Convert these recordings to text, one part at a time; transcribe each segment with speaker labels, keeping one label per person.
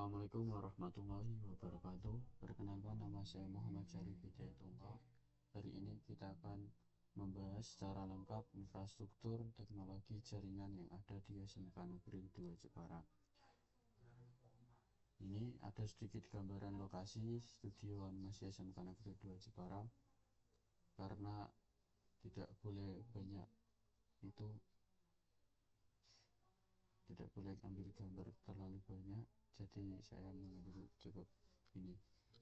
Speaker 1: Assalamualaikum warahmatullahi wabarakatuh. Perkenalkan, nama saya Muhammad Syarif Hidayat Tunggal. Hari ini kita akan membahas secara lengkap infrastruktur teknologi jaringan yang ada di SMK Negeri 2 Jepara. Ini ada sedikit gambaran lokasi studio animasi SMK Negeri 2 Jepara. Karena tidak boleh banyak itu, tidak boleh ambil gambar terlalu banyak, jadi saya mengambil cukup ini.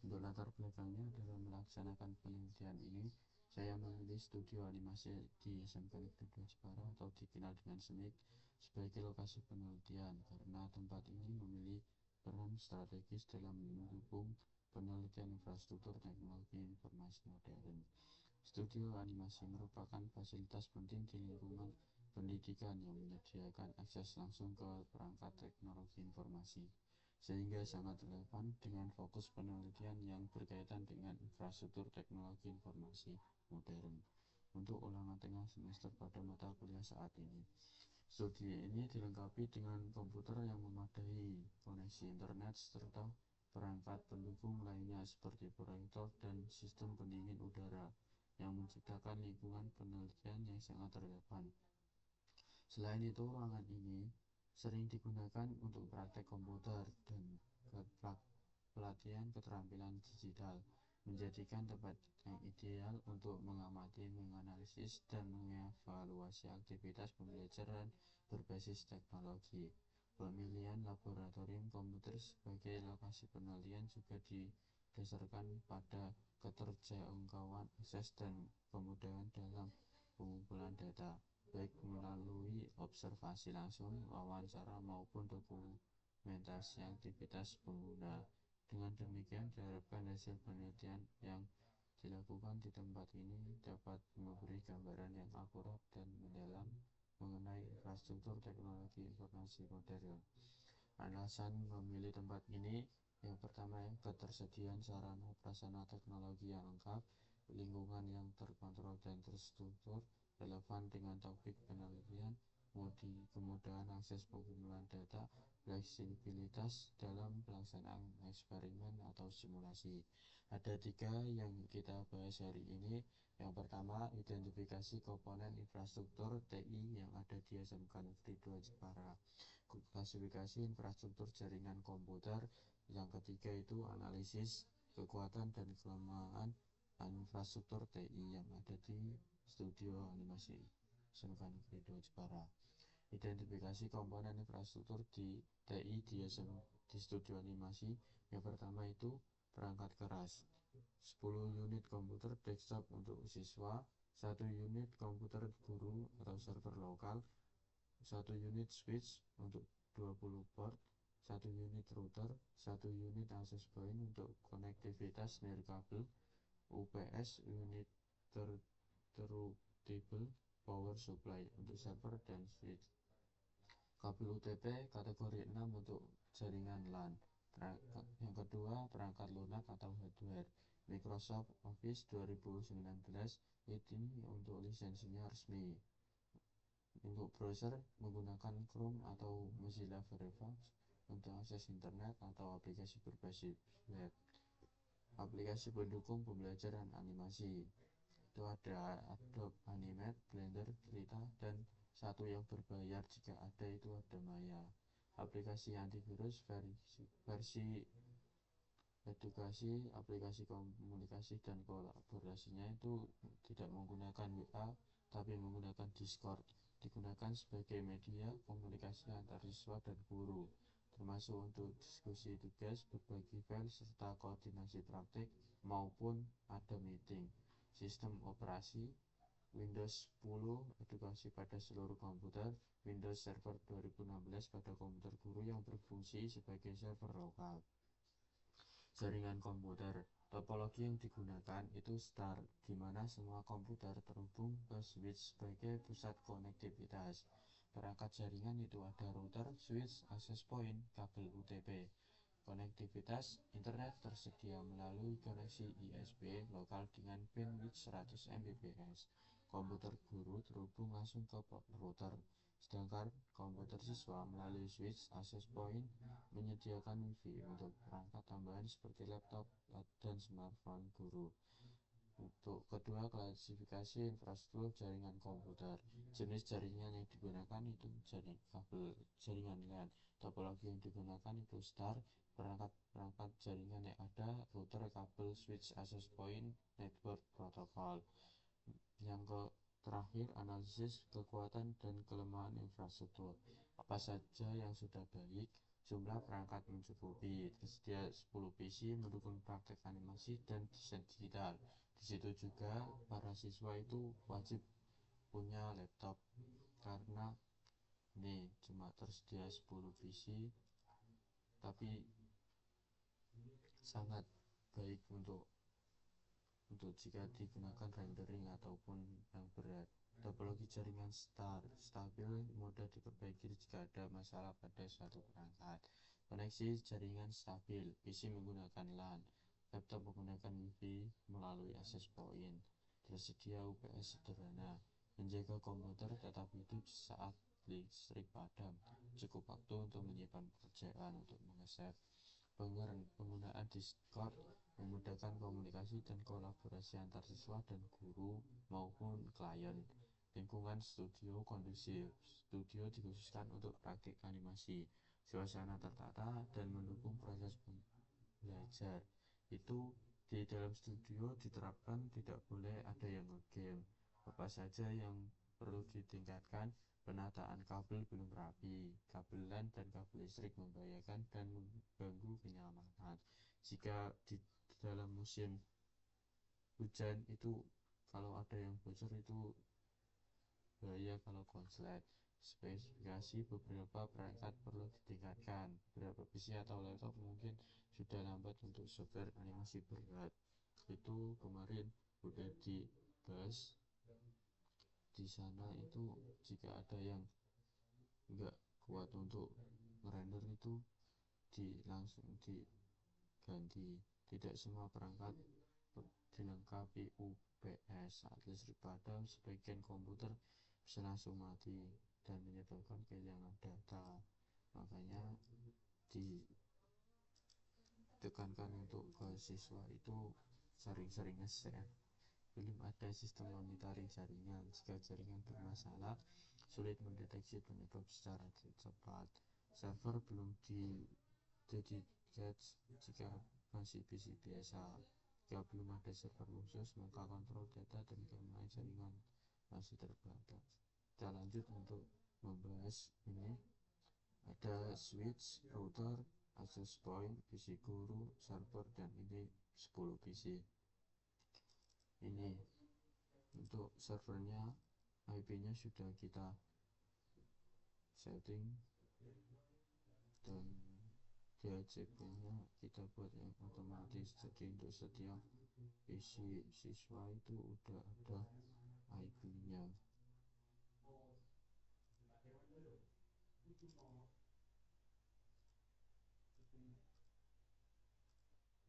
Speaker 1: Untuk latar belakangnya, dalam melaksanakan penelitian ini saya memilih studio animasi di SMK Negeri 2 Jepara atau dikenal dengan SMIK sebagai lokasi penelitian karena tempat ini memiliki peran strategis dalam mendukung penelitian infrastruktur teknologi informasi modern. Studio animasi merupakan fasilitas penting di lingkungan pendidikan yang menyediakan akses langsung ke perangkat teknologi informasi, sehingga sangat relevan dengan fokus penelitian yang berkaitan dengan infrastruktur teknologi informasi modern untuk ulangan tengah semester pada mata kuliah saat ini. Studio ini dilengkapi dengan komputer yang memadai, koneksi internet, serta perangkat pendukung lainnya seperti proyektor dan sistem pendingin udara yang menciptakan lingkungan penelitian yang sangat relevan. Selain itu, ruangan ini sering digunakan untuk praktek komputer dan pelatihan keterampilan digital, menjadikan tempat yang ideal untuk mengamati, menganalisis, dan mengevaluasi aktivitas pembelajaran berbasis teknologi. Pemilihan laboratorium komputer sebagai lokasi penelitian juga didasarkan pada keterjangkauan akses dan kemudahan dalam pengumpulan data, baik melalui observasi langsung, wawancara, maupun dokumentasi aktivitas pengguna. Dengan demikian, diharapkan hasil penelitian yang dilakukan di tempat ini dapat memberi gambaran yang akurat dan mendalam mengenai infrastruktur teknologi informasi modern. Alasan memilih tempat ini, yang pertama, ketersediaan sarana prasarana teknologi yang lengkap, lingkungan yang terkontrol dan terstruktur, relevan dengan topik penelitian, kemudahan akses pengumpulan data, fleksibilitas dalam pelaksanaan eksperimen atau simulasi. Ada 3 yang kita bahas hari ini. Yang pertama, identifikasi komponen infrastruktur TI yang ada di SMK Negeri 2 Jepara. Klasifikasi infrastruktur jaringan komputer. Yang ketiga itu analisis kekuatan dan kelemahan infrastruktur TI yang ada di studio animasi SMK Negeri 2 Jepara. Identifikasi komponen infrastruktur di TI di studio animasi. Yang pertama itu perangkat keras, 10 unit komputer desktop untuk siswa, 1 unit komputer guru atau server lokal, 1 unit switch untuk 20 port, 1 unit router, 1 unit access point untuk konektivitas nirkabel, UPS unit interruptible power supply untuk server dan switch, kabel UTP kategori 6 untuk jaringan LAN. Yang kedua, perangkat lunak atau hardware. Microsoft Office 2019 ini untuk lisensinya resmi. Untuk browser menggunakan Chrome atau Mozilla Firefox untuk akses internet atau aplikasi berbasis web. Aplikasi pendukung pembelajaran animasi itu ada Adobe Animate, Blender, Krita, dan satu yang berbayar jika ada itu ada Maya. Aplikasi antivirus versi edukasi, aplikasi komunikasi dan kolaborasinya itu tidak menggunakan WA tapi menggunakan Discord. Digunakan sebagai media komunikasi antar siswa dan guru, termasuk untuk diskusi tugas, berbagi file, serta koordinasi praktik maupun ada meeting. Sistem operasi Windows 10 edukasi pada seluruh komputer, Windows Server 2016 pada komputer guru yang berfungsi sebagai server lokal. Jaringan komputer. Topologi yang digunakan itu star, di mana semua komputer terhubung ke switch sebagai pusat konektivitas. Perangkat jaringan itu ada router, switch, access point, kabel UTP. Konektivitas internet tersedia melalui koneksi ISP lokal dengan bandwidth 100 Mbps. Komputer guru terhubung langsung ke router Sedangkan komputer siswa melalui switch access point menyediakan WiFi untuk perangkat tambahan seperti laptop dan smartphone guru. Untuk kedua, klasifikasi infrastruktur jaringan komputer. Jenis jaringan yang digunakan itu kabel jaringan LAN. Topologi yang digunakan itu STAR, perangkat jaringan yang ada, router, kabel, switch, access point, network, protokol. Yang terakhir, analisis kekuatan dan kelemahan infrastruktur. Apa saja yang sudah baik, jumlah perangkat mencukupi, tersedia 10 PC mendukung praktek animasi dan desain digital. Di situ juga para siswa itu wajib punya laptop karena ini cuma tersedia 10 PC, tapi sangat baik untuk jika digunakan rendering ataupun yang berat. Topologi jaringan stabil, mudah diperbaiki jika ada masalah pada suatu perangkat. Koneksi jaringan stabil, PC menggunakan LAN, laptop menggunakan WiFi melalui access point. Tersedia UPS sederhana, menjaga komputer tetap hidup saat listrik padam. Cukup waktu untuk menyimpan pekerjaan, untuk mengeset. Penggunaan Discord memudahkan komunikasi dan kolaborasi antar siswa dan guru maupun klien. Lingkungan studio kondusif. Studio dikhususkan untuk praktik animasi. Suasana tertata dan mendukung proses belajar. Itu di dalam studio diterapkan tidak boleh ada yang ngegame. Apa saja yang perlu ditingkatkan? Penataan kabel belum rapi, kabel LAN dan kabel listrik membahayakan dan mengganggu kenyamanan. Jika di dalam musim hujan itu kalau ada yang bocor itu bahaya kalau konslet. Spesifikasi beberapa perangkat perlu ditingkatkan. Beberapa PC atau laptop mungkin sudah lambat untuk software animasi berat. Itu kemarin udah dibahas di sana. Itu jika ada yang nggak kuat untuk ngerender itu langsung diganti. Tidak semua perangkat dilengkapi UPS. Saat listrik padam, sebagian komputer bisa langsung mati dan menyebabkan kehilangan data. Makanya ditekankan untuk ke siswa itu sering-sering ngeset. Belum ada sistem monitoring jaringan. Jika jaringan bermasalah, sulit mendeteksi penyebab secara cepat. Server belum dedicated jika masih PC biasa. Jika belum ada server khusus, maka kontrol data dan keamanan jaringan masih terbatas. Kita lanjut untuk membahas ini. Ada switch, router, access point, PC guru, server, dan ini 10 PC. Ini untuk servernya, IP-nya sudah kita setting dan DHCP-nya kita buat yang otomatis. Jadi untuk setiap PC siswa itu udah ada IP-nya.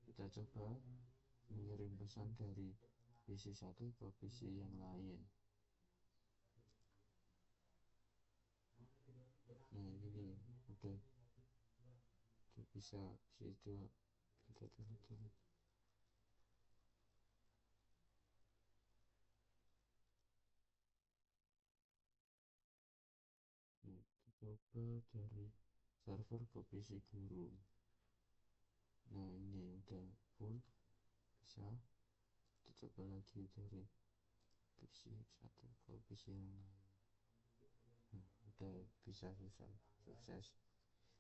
Speaker 1: Kita coba mengirim pesan dari PC satu ke PC yang lain. Nah ini udah bisa situ kita tulis. Coba dari server ke PC guru. Nah ini udah full, bisa dicoba lagi dari PC satu ke PC yang lain. Nah, udah bisa sukses.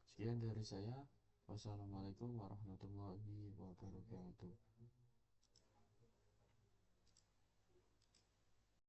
Speaker 1: Sekian dari saya. Wassalamualaikum warahmatullahi wabarakatuh.